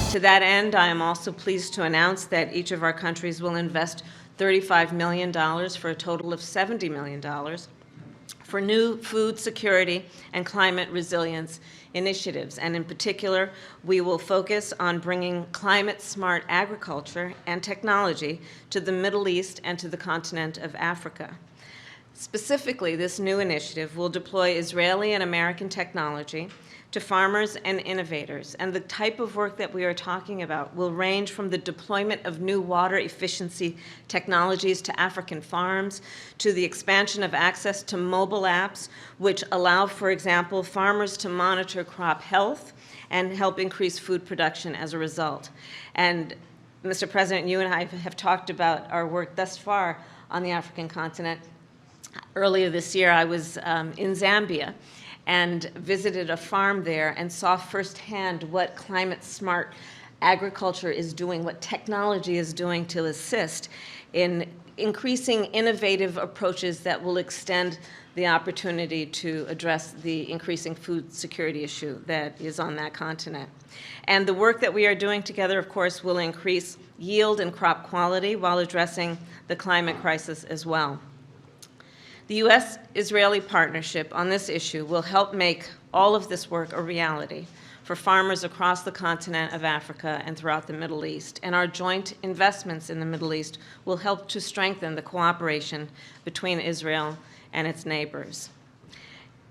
To that end, I am also pleased to announce that each of our countries will invest $35 million for a total of $70 million for new food security and climate resilience initiatives. And in particular, we will focus on bringing climate-smart agriculture and technology to the Middle East and to the continent of Africa. Specifically, this new initiative will deploy Israeli and American technology to farmers and innovators. And the type of work that we are talking about will range from the deployment of new water efficiency technologies to African farms, to the expansion of access to mobile apps, which allow, for example, farmers to monitor crop health and help increase food production as a result. And Mr. President, you and I have talked about our work thus far on the African continent. Earlier this year, I was in Zambia and visited a farm there and saw firsthand what climate-smart agriculture is doing, what technology is doing to assist in increasing innovative approaches that will extend the opportunity to address the increasing food security issue that is on that continent. And the work that we are doing together, of course, will increase yield and crop quality while addressing the climate crisis as well. The U.S.-Israeli partnership on this issue will help make all of this work a reality for farmers across the continent of Africa and throughout the Middle East. And our joint investments in the Middle East will help to strengthen the cooperation between Israel and its neighbors.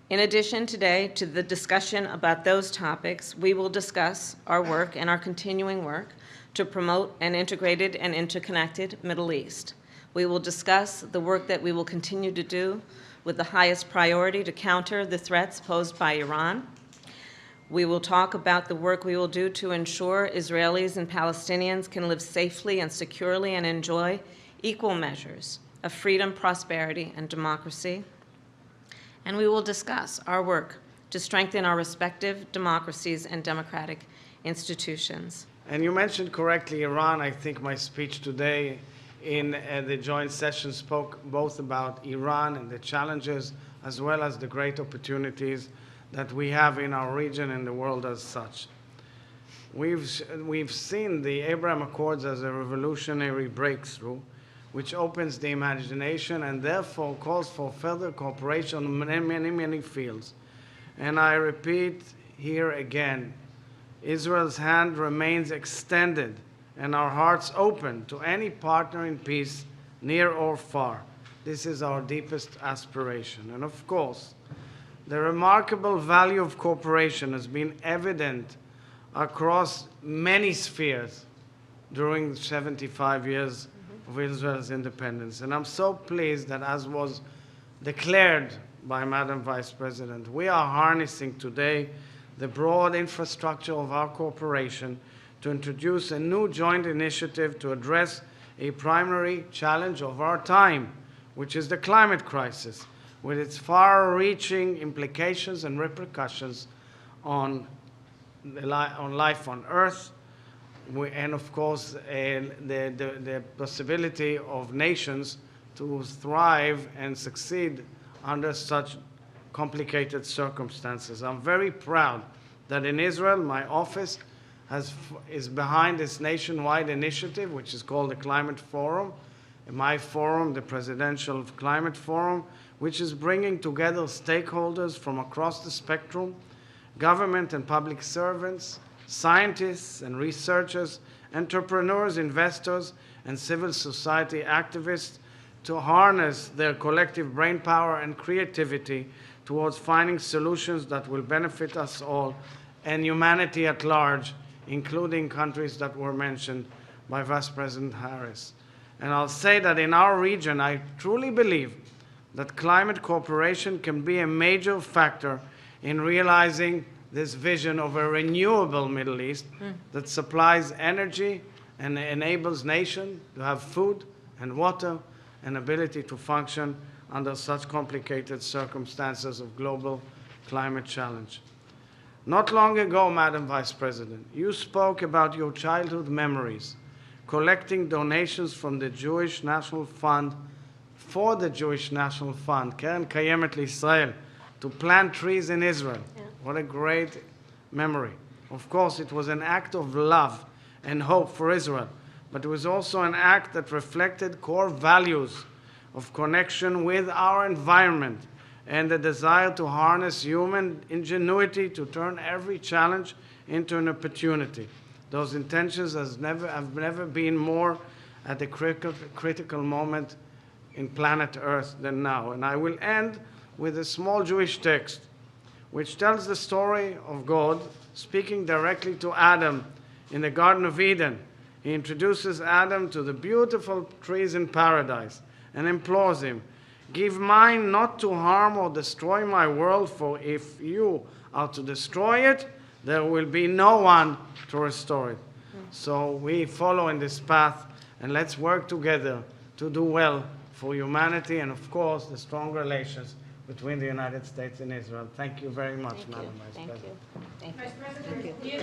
In addition today to the discussion about those topics, we will discuss our work and our continuing work to promote an integrated and interconnected Middle East. We will discuss the work that we will continue to do with the highest priority to counter the threats posed by Iran. We will talk about the work we will do to ensure Israelis and Palestinians can live safely and securely and enjoy equal measures of freedom, prosperity, and democracy. And we will discuss our work to strengthen our respective democracies and democratic institutions. And you mentioned correctly Iran. I think my speech today in the joint session spoke both about Iran and the challenges as well as the great opportunities that we have in our region and the world as such. We've seen the Abraham Accords as a revolutionary breakthrough which opens the imagination and therefore calls for further cooperation in many, many fields. And I repeat here again, Israel's hand remains extended and our hearts open to any partner in peace, near or far. This is our deepest aspiration. And of course, the remarkable value of cooperation has been evident across many spheres during the 75 years of Israel's independence. And I'm so pleased that, as was declared by Madam Vice President, we are harnessing today the broad infrastructure of our cooperation to introduce a new joint initiative to address a primary challenge of our time, which is the climate crisis, with its far-reaching implications and repercussions on life on Earth, and of course the possibility of nations to thrive and succeed under such complicated circumstances. I'm very proud that in Israel, my office is behind this nationwide initiative, which is called the Climate Forum. In my forum, the Presidential Climate Forum, which is bringing together stakeholders from across the spectrum, government and public servants, scientists and researchers, entrepreneurs, investors, and civil society activists to harness their collective brainpower and creativity towards finding solutions that will benefit us all and humanity at large, including countries that were mentioned by Vice President Harris. And I'll say that in our region, I truly believe that climate cooperation can be a major factor in realizing this vision of a renewable Middle East that supplies energy and enables nations to have food and water and ability to function under such complicated circumstances of global climate challenge. Not long ago, Madam Vice President, you spoke about your childhood memories, collecting donations from the Jewish National Fund for the Jewish National Fund, Keren Kayemet L'Israel, to plant trees in Israel. Yeah. What a great memory. Of course, it was an act of love and hope for Israel, but it was also an act that reflected core values of connection with our environment and the desire to harness human ingenuity to turn every challenge into an opportunity. Those intentions have never been more at a critical moment in planet Earth than now. And I will end with a small Jewish text which tells the story of God speaking directly to Adam in the Garden of Eden. He introduces Adam to the beautiful trees in paradise and implores him, "Give mine not to harm or destroy my world, for if you are to destroy it, there will be no one to restore it." So we follow in this path, and let's work together to do well for humanity and, of course, the strong relations between the United States and Israel. Thank you very much, Madam Vice President. Thank you. Thank you.